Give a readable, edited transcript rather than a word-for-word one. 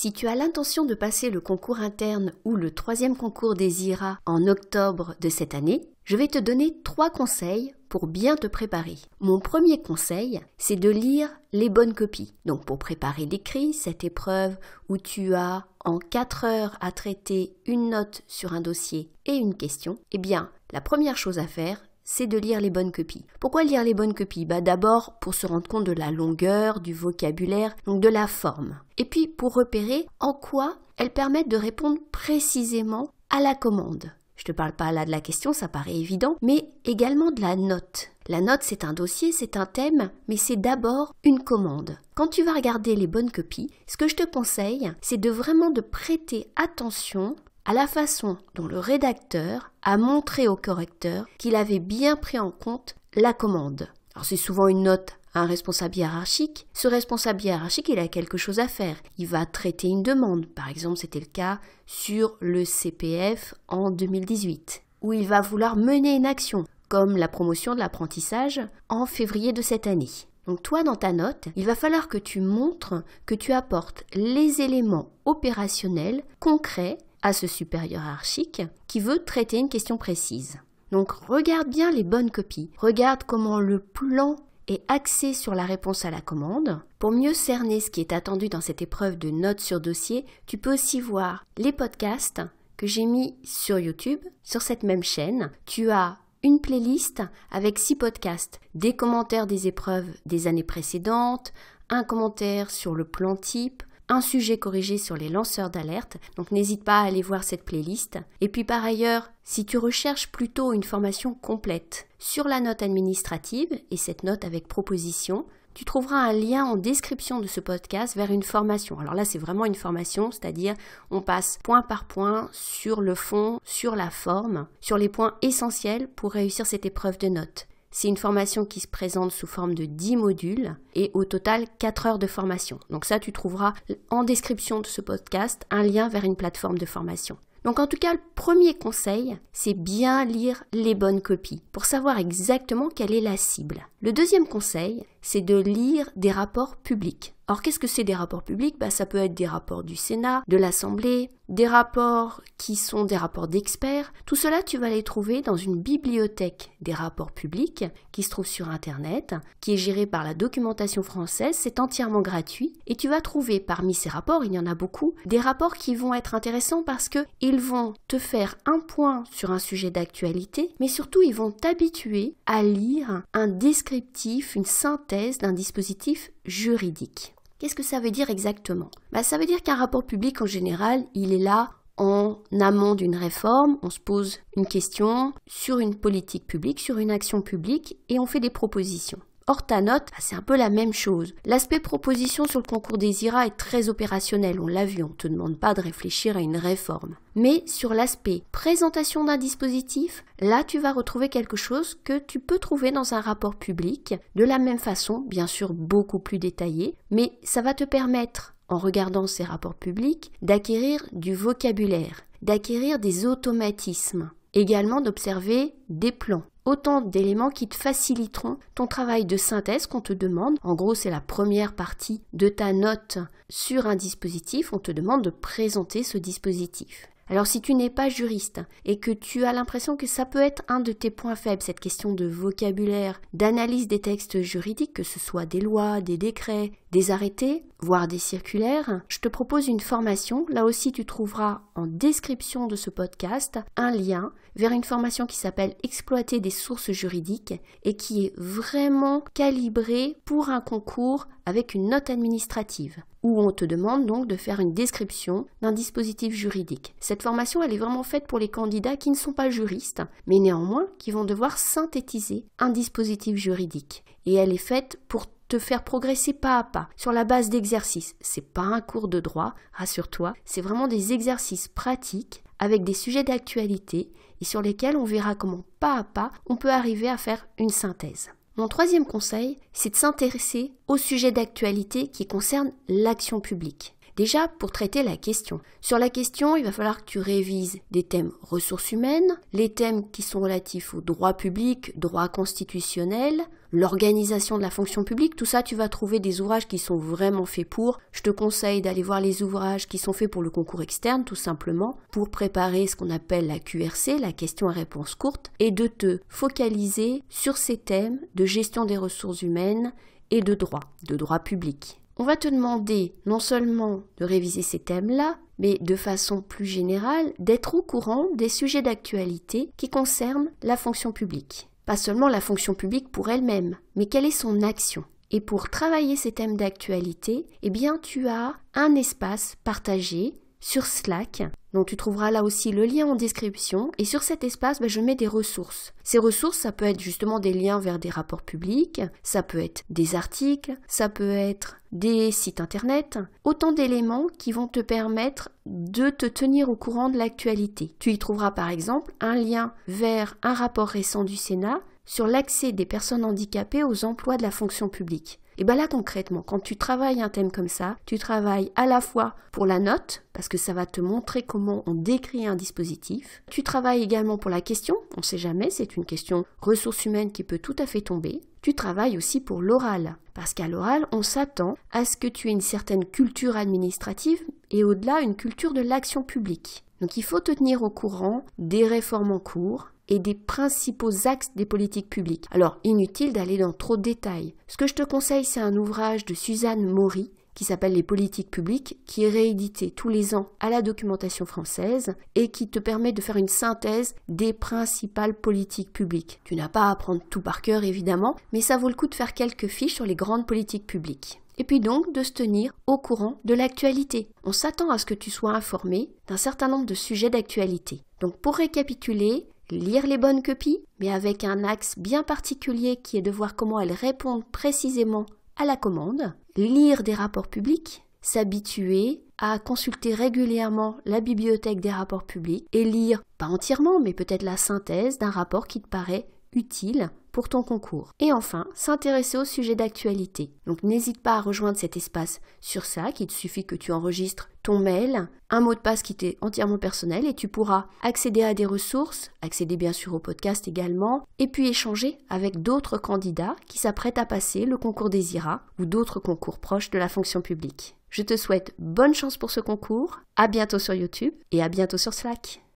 Si tu as l'intention de passer le concours interne ou le 3e concours des IRA en octobre de cette année, je vais te donner 3 conseils pour bien te préparer. Mon premier conseil, c'est de lire les bonnes copies. Donc pour préparer l'écrit, cette épreuve où tu as en 4 heures à traiter une note sur un dossier et une question, eh bien, la première chose à faire, c'est de lire les bonnes copies. Pourquoi lire les bonnes copies? D'abord pour se rendre compte de la longueur, du vocabulaire, donc de la forme. Et puis pour repérer en quoi elles permettent de répondre précisément à la commande. Je ne te parle pas là de la question, ça paraît évident, mais également de la note. La note, c'est un dossier, c'est un thème, mais c'est d'abord une commande. Quand tu vas regarder les bonnes copies, ce que je te conseille, c'est de vraiment de prêter attention à la façon dont le rédacteur a montré au correcteur qu'il avait bien pris en compte la commande. Alors c'est souvent une note à un responsable hiérarchique. Ce responsable hiérarchique, il a quelque chose à faire. Il va traiter une demande. Par exemple, c'était le cas sur le CPF en 2018, où il va vouloir mener une action, comme la promotion de l'apprentissage en février de cette année. Donc toi, dans ta note, il va falloir que tu montres que tu apportes les éléments opérationnels, concrets, à ce supérieur hiérarchique qui veut traiter une question précise. Donc regarde bien les bonnes copies. Regarde comment le plan est axé sur la réponse à la commande. Pour mieux cerner ce qui est attendu dans cette épreuve de notes sur dossier, tu peux aussi voir les podcasts que j'ai mis sur YouTube, sur cette même chaîne. Tu as une playlist avec 6 podcasts, des commentaires des épreuves des années précédentes, un commentaire sur le plan type, un sujet corrigé sur les lanceurs d'alerte, donc n'hésite pas à aller voir cette playlist. Et puis par ailleurs, si tu recherches plutôt une formation complète sur la note administrative et cette note avec proposition, tu trouveras un lien en description de ce podcast vers une formation. Alors là, c'est vraiment une formation, c'est-à-dire on passe point par point sur le fond, sur la forme, sur les points essentiels pour réussir cette épreuve de notes. C'est une formation qui se présente sous forme de 10 modules et au total 4 heures de formation. Donc ça, tu trouveras en description de ce podcast un lien vers une plateforme de formation. Donc en tout cas, le premier conseil, c'est bien lire les bonnes copies pour savoir exactement quelle est la cible. Le deuxième conseil, c'est de lire des rapports publics. Alors qu'est-ce que c'est des rapports publics? Ça peut être des rapports du Sénat, de l'Assemblée, des rapports qui sont des rapports d'experts. Tout cela, tu vas les trouver dans une bibliothèque des rapports publics qui se trouve sur Internet, qui est gérée par la documentation française. C'est entièrement gratuit. Et tu vas trouver parmi ces rapports, il y en a beaucoup, des rapports qui vont être intéressants parce qu'ils vont te faire un point sur un sujet d'actualité, mais surtout ils vont t'habituer à lire un descriptif, une synthèse d'un dispositif juridique. Qu'est-ce que ça veut dire exactement? Ça veut dire qu'un rapport public, en général, il est là en amont d'une réforme. On se pose une question sur une politique publique, sur une action publique, et on fait des propositions. Or, ta note, c'est un peu la même chose. L'aspect proposition sur le concours des IRA est très opérationnel, on l'a vu, on ne te demande pas de réfléchir à une réforme. Mais sur l'aspect présentation d'un dispositif, là tu vas retrouver quelque chose que tu peux trouver dans un rapport public, de la même façon, bien sûr beaucoup plus détaillé, mais ça va te permettre, en regardant ces rapports publics, d'acquérir du vocabulaire, d'acquérir des automatismes, également d'observer des plans. Autant d'éléments qui te faciliteront ton travail de synthèse qu'on te demande. En gros, c'est la première partie de ta note sur un dispositif. On te demande de présenter ce dispositif. Alors si tu n'es pas juriste et que tu as l'impression que ça peut être un de tes points faibles, cette question de vocabulaire, d'analyse des textes juridiques, que ce soit des lois, des décrets, des arrêtés, voire des circulaires, je te propose une formation. Là aussi, tu trouveras en description de ce podcast un lien vers une formation qui s'appelle « Exploiter des sources juridiques » et qui est vraiment calibrée pour un concours avec une note administrative, où on te demande donc de faire une description d'un dispositif juridique. Cette formation, elle est vraiment faite pour les candidats qui ne sont pas juristes, mais néanmoins qui vont devoir synthétiser un dispositif juridique. Et elle est faite pour te faire progresser pas à pas, sur la base d'exercices. C'est pas un cours de droit, rassure-toi, c'est vraiment des exercices pratiques avec des sujets d'actualité et sur lesquels on verra comment pas à pas on peut arriver à faire une synthèse. Mon troisième conseil, c'est de s'intéresser au sujet d'actualité qui concerne l'action publique. Déjà, pour traiter la question. Sur la question, il va falloir que tu révises des thèmes ressources humaines, les thèmes qui sont relatifs au droit public, droit constitutionnel, l'organisation de la fonction publique. Tout ça, tu vas trouver des ouvrages qui sont vraiment faits pour. Je te conseille d'aller voir les ouvrages qui sont faits pour le concours externe, tout simplement, pour préparer ce qu'on appelle la QRC, la question à réponse courte, et de te focaliser sur ces thèmes de gestion des ressources humaines et de droit public. On va te demander non seulement de réviser ces thèmes-là, mais de façon plus générale, d'être au courant des sujets d'actualité qui concernent la fonction publique. Pas seulement la fonction publique pour elle-même, mais quelle est son action. Et pour travailler ces thèmes d'actualité, eh bien, tu as un espace partagé sur Slack, dont tu trouveras là aussi le lien en description. Et sur cet espace, je mets des ressources. Ces ressources, ça peut être justement des liens vers des rapports publics, ça peut être des articles, ça peut être des sites internet, autant d'éléments qui vont te permettre de te tenir au courant de l'actualité. Tu y trouveras par exemple un lien vers un rapport récent du Sénat sur l'accès des personnes handicapées aux emplois de la fonction publique. Et bien là concrètement, quand tu travailles un thème comme ça, tu travailles à la fois pour la note, parce que ça va te montrer comment on décrit un dispositif. Tu travailles également pour la question, on ne sait jamais, c'est une question ressources humaines qui peut tout à fait tomber. Tu travailles aussi pour l'oral, parce qu'à l'oral, on s'attend à ce que tu aies une certaine culture administrative et au-delà une culture de l'action publique. Donc il faut te tenir au courant des réformes en cours et des principaux axes des politiques publiques. Alors, inutile d'aller dans trop de détails. Ce que je te conseille, c'est un ouvrage de Suzanne Maury qui s'appelle Les politiques publiques, qui est réédité tous les ans à la documentation française et qui te permet de faire une synthèse des principales politiques publiques. Tu n'as pas à apprendre tout par cœur, évidemment, mais ça vaut le coup de faire quelques fiches sur les grandes politiques publiques. Et puis donc de se tenir au courant de l'actualité. On s'attend à ce que tu sois informé d'un certain nombre de sujets d'actualité. Donc pour récapituler, lire les bonnes copies, mais avec un axe bien particulier qui est de voir comment elles répondent précisément à la commande, lire des rapports publics, s'habituer à consulter régulièrement la bibliothèque des rapports publics et lire, pas entièrement, mais peut-être la synthèse d'un rapport qui te paraît utile pour ton concours. Et enfin, s'intéresser au sujet d'actualité. Donc n'hésite pas à rejoindre cet espace sur Slack, il te suffit que tu enregistres ton mail, un mot de passe qui t'est entièrement personnel et tu pourras accéder à des ressources, accéder bien sûr au podcast également, et puis échanger avec d'autres candidats qui s'apprêtent à passer le concours des IRA ou d'autres concours proches de la fonction publique. Je te souhaite bonne chance pour ce concours, à bientôt sur YouTube et à bientôt sur Slack.